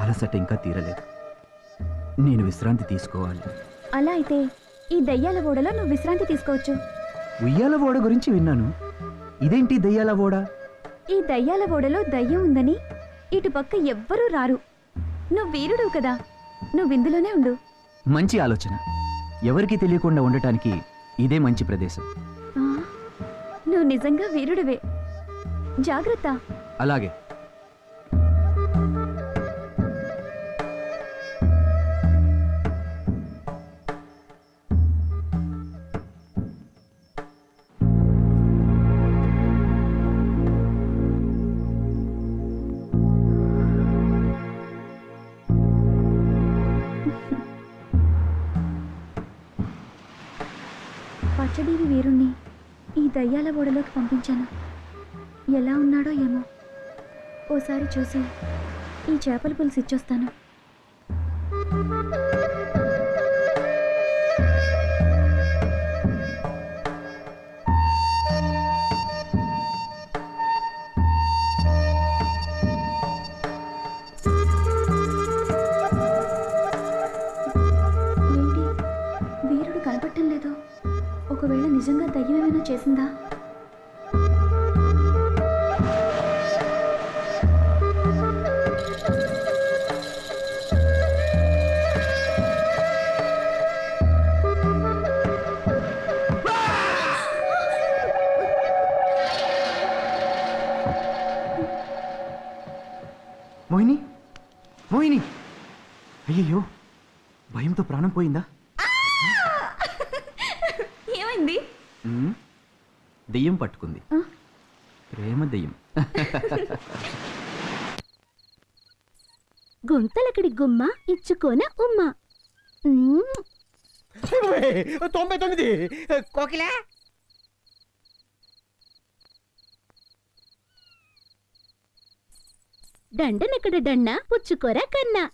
అలసట ఇంకా తీరలేదు. నేను విశ్రాంతి తీసుకోవాలి. అలా అయితే ఈ దయ్యాల ఓడలో నువ్వు విశ్రాంతి తీసుకోవచ్చు. ఉయ్యాల ఓడ గురించి విన్నాను. ఇదేంటి దయ్యాల ఓడ? ఈ దయ్యాల ఓడలో దయ్యం ఉందని ఇటుపక్క ఎవ్వరూ రారు. నువ్వు వీరుడు కదా, నువ్వు ఇందులోనే ఉండు. మంచి ఆలోచన. ఎవరికీ తెలియకుండా ఉండటానికి ఇదే మంచి ప్రదేశం. నువ్వు నిజంగా వీరుడివే. జాగ్రత్త. అలాగే. పచ్చడీవి వీరుణ్ణి ఈ దయ్యాల ఓడలోకి పంపించాను. ఎలా ఉన్నాడో ఏమో, ఓసారి చూసి ఈ చేపల పులుసు ఇచ్చొస్తాను. ఏంటి, వీరుడు కనపడటం లేదు. ఒకవేళ నిజంగా దయ్యం ఏమైనా చేసిందా? మోహిని, మోహిని! అయ్యయ్యో, భయంతో ప్రాణం పోయిందా? ఏమైంది? దెయ్యం పట్టుకుంది. ప్రేమ దెయ్యం. గుంతలకడి గుమ్మ ఇచ్చుకోన ఉమ్మ. 99 కోకిల. దండనెక్కడ దండ పుచ్చుకోర కన్నా.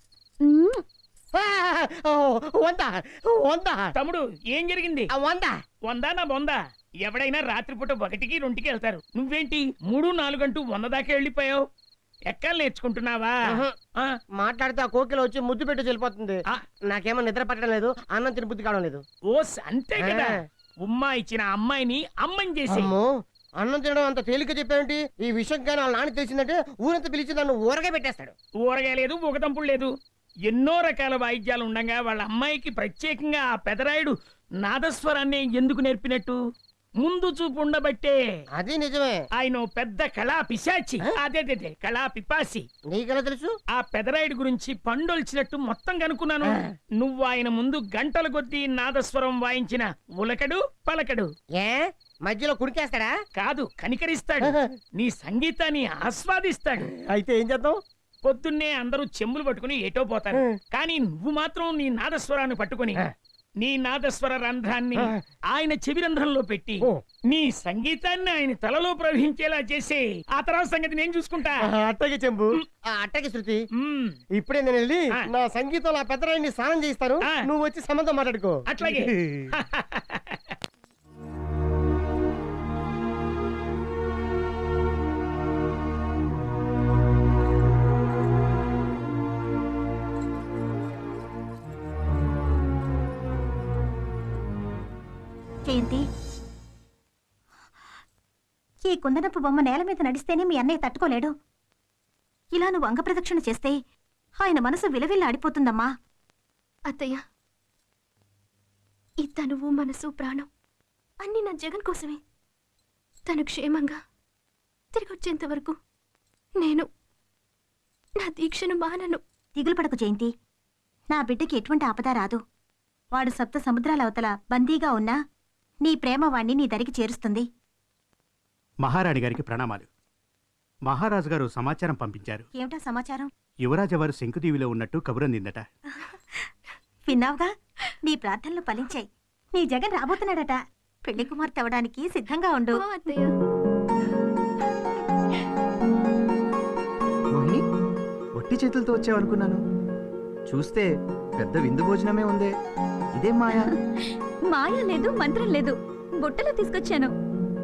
100 తమ్ముడు, ఏం జరిగింది? 100 100 నా 100. ఎవడైనా రాత్రిపూట 1కి 2కి వెళ్తారు. నువ్వేంటి 3, 4 అంటూ 100 దాకా వెళ్ళిపోయావు? ఎక్కలు నేర్చుకుంటున్నావా? మాట్లాడితే ఆ కోకిల వచ్చి ముద్దు పెట్టి వెళ్ళిపోతుంది. నాకేమో నిద్ర పట్టడం లేదు, అన్నం తిని బుద్ధి కావడం లేదు. ఓస్ అంతే కదా. ఉమ్మా ఇచ్చిన అమ్మాయిని అమ్మని చేసి. అన్నం తినడం అంత తేలిక చెప్పావేంటి? ఈ విషయం కానీ వాళ్ళ నాన్న తెలిసిందంటే ఊరంతా పిలిచి నన్ను ఊరగా పెట్టేస్తాడు. ఊరగా లేదు, ఊగతంపుడు లేదు. ఎన్నో రకాల వాయిద్యాలు ఉండగా వాళ్ళ అమ్మాయికి ప్రత్యేకంగా ఆ పెదరాయుడు నాదస్వరాన్ని ఎందుకు నేర్పినట్టు? ముందు చూపు ఉండబట్టే. అది నిజమే. ఆయన పెద్ద కళా పిశాచి. అదే కళా పిపాసి. నీకెలా తెలుసు? ఆ పెదరాయుడు గురించి పండొల్చినట్టు మొత్తం కనుక్కున్నాను. నువ్వు ఆయన ముందు గంటల కొద్దీ నాదస్వరం వాయించిన ఉలకడు పలకడు. ఏ మధ్యలో కుడికేస్తాడా? కాదు, కనికరిస్తాడు. నీ సంగీతాన్ని ఆస్వాదిస్తాడు. అయితే ఏం చేద్దాం? పొద్దున్నే అందరూ చెంబులు పట్టుకుని ఏటో పోతారు, కానీ నువ్వు మాత్రం నీ నాదస్వరాన్ని పట్టుకుని నీ నాదస్వర రంధ్రాన్ని ఆయన చెవి రంధ్రంలో పెట్టి నీ సంగీతాన్ని ఆయన తలలో ప్రవహించేలా చేసే. ఆ తర్వాత సంగతి నేను చూసుకుంటా. అట్టకి చెంబు, అట్టకి శృతి. ఇప్పుడే నేను వెళ్ళి నా సంగీతంలో ఆ పెద్దరాయిని స్నానం చేయిస్తాను. నువ్వు వచ్చి సంబంధం మాట్లాడుకో. అట్లాగే. జయంతి, ఈ కుందనపు బొమ్మ నేల మీద నడిస్తేనే మీ అన్నయ్య తట్టుకోలేడు. ఇలా నువ్వు అంగప్రదక్షిణ చేస్తే ఆయన మనసు విలవిల్ల ఆడిపోతుందమ్మా. అత్తయ్య, ఈ తనువు మనసు ప్రాణం అన్ని నా జగన్ కోసమే. తను క్షేమంగా తిరిగి వచ్చేంత వరకు నేను నా దీక్షను మానను. దిగులు పడకు జయంతి, నా బిడ్డకి ఎటువంటి ఆపద రాదు. వాడు సప్త సముద్రాల అవతల బందీగా ఉన్నా నీ ప్రేమ వాణ్ణి నీ దరికి చేరుస్తుంది. మహారాణి గారికి ప్రణామాలు. మహారాజు గారు సమాచారం పంపించారు. ఏమిటా సమాచారం? యువరాజవారు శంకుదీవిలో ఉన్నట్టు కబురందిందట. విన్నావుగా, నీ ప్రార్థనలు ఫలించాయి. నీ జగన్ రాబోతున్నాడట. పెళ్లి కుమార్తె అవడానికి సిద్ధంగా ఉండు. మోహిని, ఒట్టి చేతులతో వచ్చావనుకున్నాను. చూస్తే పెద్ద విందు భోజనమే ఉందే. ఇదే మాయా? మాయా లేదు, మంత్రం లేదు. బుట్టలో తీసుకొచ్చాను.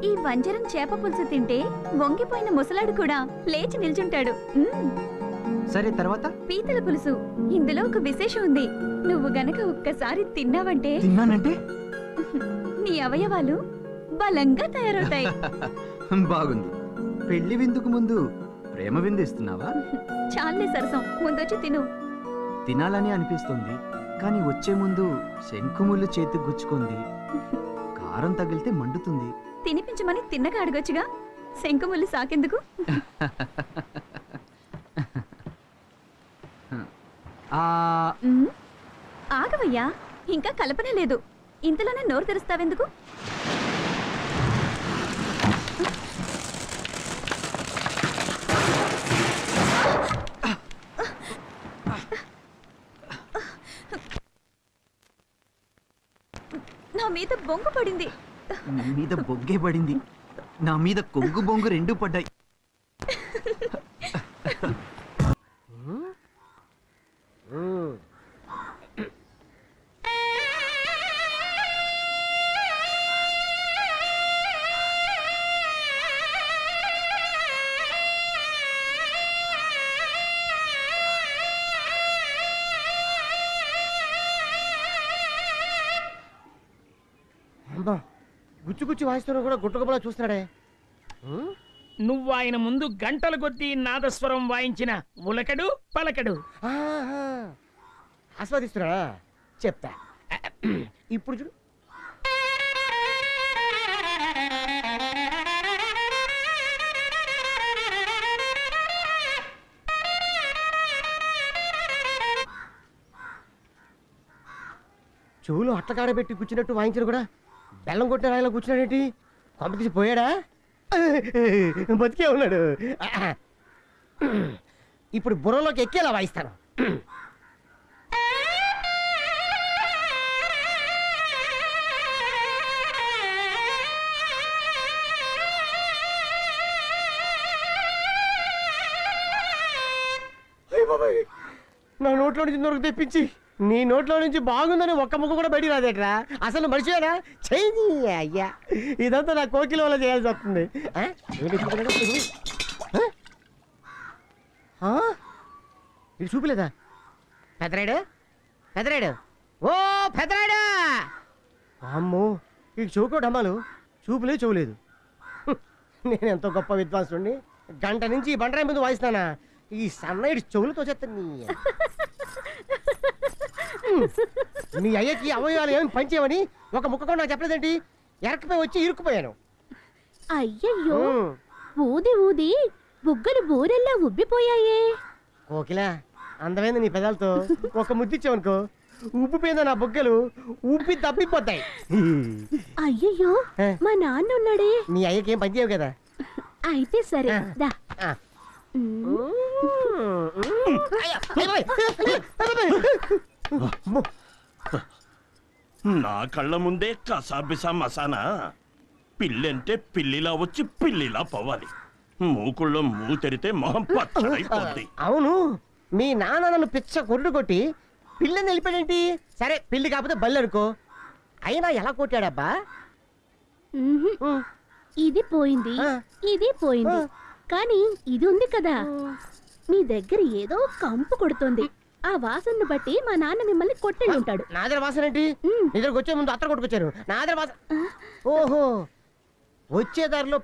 ఈ వంజరం చేప పులుసు తింటే వంగిపోయిన ముసలాడు కూడా లేచి నిల్చుంటాడు. సరే తర్వాత? పీతల పులుసు. ఇందులో ఒక విశేషం ఉంది. నువ్వు గనక ఒక్కసారి తిన్నావంటే తిన్నానంటే నీ అవయవాలు బలంగా తయారవుతాయి. బాగుంది. పెళ్లి విందుకు ముందు ప్రేమ విందు ఇస్తున్నావా? చాలే సరసం, ముందొచ్చి తిను. తినాలని అనిపిస్తుంది, కానీ వచ్చే ముందు శంకుముళ్ళు చేతికి గుచ్చుకుంది. కారం తగిలితే మండుతుంది. తినిపించమని తిన్నగా అడగొచ్చుగా, శంకుముల్లి సాకెందుకు? ఆగవయ్యా, ఇంకా కలపనే లేదు. ఇంతలోనే నోరు తెరుస్తావెందుకు? నా మీద బొంగు పడింది. నీ మీద బొగ్గే పడింది, నా మీద కొంగు బొంగు రెండూ పడ్డాయి. గుచ్చి గుచ్చి వాయిస్తున్నా కూడా గుట్టగొప్పలా చూస్తున్నాడే. నువ్వు ఆయన ముందు గంటల కొద్దీ నాదస్వరం వాయించిన ఉలకడు పలకడు. ఆహా, ఆస్వాదిస్తున్నాడా? చెప్తా. ఇప్పుడు చూడు. చెవులు అట్లకాడబెట్టి కూర్చున్నట్టు వాయించిన కూడా బెల్లం కొట్టిన రాయిలో కూర్చున్నాడేంటి? పంపించి పోయాడా? బతికే ఉన్నాడు. ఇప్పుడు బుర్రలోకి ఎక్కేలా వాయిస్తాను. నా నోట్లో నుంచి నొరకు తెప్పించి నీ నోట్లో నుంచి బాగుందని ఒక్క ముక్క కూడా బయటికి రాదేట్రా. అసలు మనిషినా చెయ్యి అయ్యా. ఇదంతా నా కోకిల వల్ల చేయాల్సి వస్తుంది. ఇది చూపిలేదా? పెదరాడు, పెదరాడు, ఓ పెదరాడు! అమ్మో, ఈ చూకోడు అమ్మాలు చూపులేదు, చూడలేదు. నేను ఎంతో గొప్ప విద్వాంసుడిని. గంట నుంచి ఈ బండరాయి ముందు వాయిస్తానా? ఈ సన్నైడ్ చెవులతో చెప్తాను. నీ అయ్యకి అవయవాలు ఏమి పనిచేయమని ఒక ముక్క కూడా నాకు చెప్పలేదేంటి? ఎరకపోయి వచ్చి ఇరుక్కుపోయాను. అయ్యయ్యో, ఊది ఊది బుగ్గలు బూరెల్లా ఉబ్బిపోయాయే. కోకిల, అందమైన నీ పెదాలతో ఒక ముద్దిచ్చావనుకో, ఉబ్బిపోయిందో నా బుగ్గలు ఉబ్బి తప్పిపోతాయి. అయ్యయ్యో, మా నాన్న ఉన్నాడే. నీ అయ్యకి ఏం పని చేయవు కదా? అయితే సరే దా. నా కళ్ళ ముందే కసాబిసా మసానా. పిల్లంటే పిల్లిలా వచ్చి పిల్లిలా పోవాలి. మూకుళ్ళో తెరితే మొహం పచ్చడైపోద్ది. అవును, మీ నాన్న నన్ను పిచ్చ కొట్టు కొట్టి పిల్లని వెళ్ళిపోయాడేంటి? సరే, పిల్లి కాకపోతే బల్లి అనుకో. అయినా ఎలా కొట్టాడబ్బా? ఇది పోయింది, ఇది పోయింది, కానీ ఇది ఉంది కదా. మీ దగ్గర ఏదో కంపు కొడుతుంది. ఆ వాసనను బట్టి మా నాన్న మిమ్మల్ని కొట్టి ఉంటాడు. నా దగ్గర వాసన ఏంటి? నీ దగ్గరకు వచ్చే ముందు అత్తరు కొట్టుకొచ్చారు. నా దగ్గర వాసన. ఓహో, వచ్చే దారిలో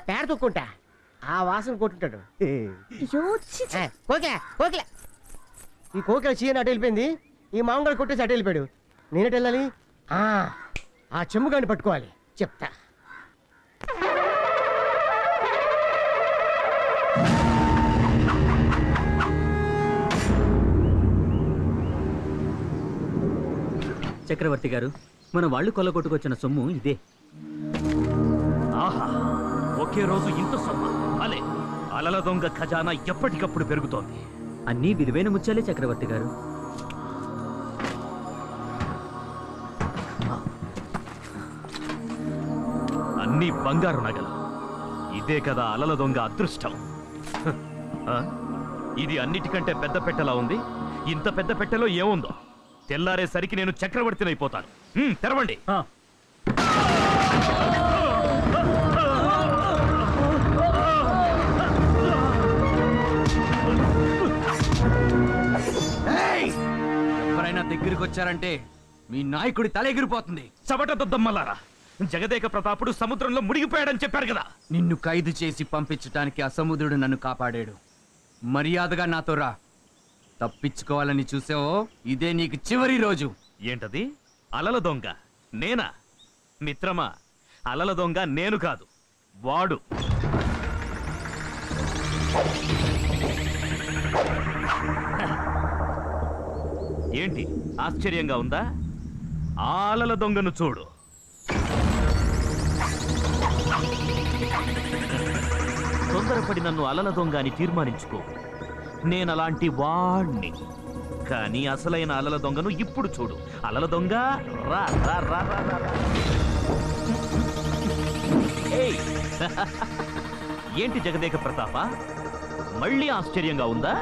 పేడ తొక్కుంటా ఆ వాసన కొట్టుంటాడు. కోకిల, కోకిల, ఈ కోకిల చీయని అటు వెళ్ళిపోయింది. ఈ మామగారు కొట్టేసి అటు వెళ్ళిపోయాడు. నేనటు వెళ్ళాలి? ఆ చెమ్ముగాని పట్టుకోవాలి. చెప్తా. చక్రవర్తి గారు, మన వాళ్ళు కొల్లగొట్టుకొచ్చిన సొమ్ము ఇదే. ఆహా, ఒకే రోజు ఇంత సొమ్ము! అలే, అలల దొంగ ఖజానా ఎప్పటికప్పుడు పెరుగుతోంది. అన్నీ విలువైన ముత్యాలే చక్రవర్తి గారు. అన్నీ బంగారు నగలు. ఇదే కదా అలల దొంగ అదృష్టం. ఇది అన్నిటికంటే పెద్ద పెట్టెలా ఉంది. ఇంత పెద్ద పెట్టెలో ఏముందో తెల్లారేసరికి నేను చక్రవర్తినైపోతాను. తెరవండి. ఎవరైనా దగ్గరికి వచ్చారంటే మీ నాయకుడి తల ఎగిరిపోతుంది. చవట దద్దమ్మలారా, జగదేక ప్రతాపుడు సముద్రంలో మునిగిపోయాడని చెప్పారు కదా. నిన్ను ఖైదు చేసి పంపించటానికి ఆ సముద్రుడు నన్ను కాపాడాడు. మర్యాదగా నాతో రా. తప్పించుకోవాలని చూసావో ఇదే నీకు చివరి రోజు. ఏంటది? అలల దొంగ నేనా? మిత్రమా, అలల దొంగ నేను కాదు, వాడు. ఏంటి ఆశ్చర్యంగా ఉందా? ఆ అలల దొంగను చూడు. తొందరపడి నన్ను అలల దొంగ అని తీర్మానించుకో. నేనలాంటి వాణ్ణి. కానీ అసలైన అలల దొంగను ఇప్పుడు చూడు. అలల దొంగ రా రా రా రా రా రా. ఏయ్! ఏంటి జగదేక ప్రతాప, మళ్ళీ ఆశ్చర్యంగా ఉందా?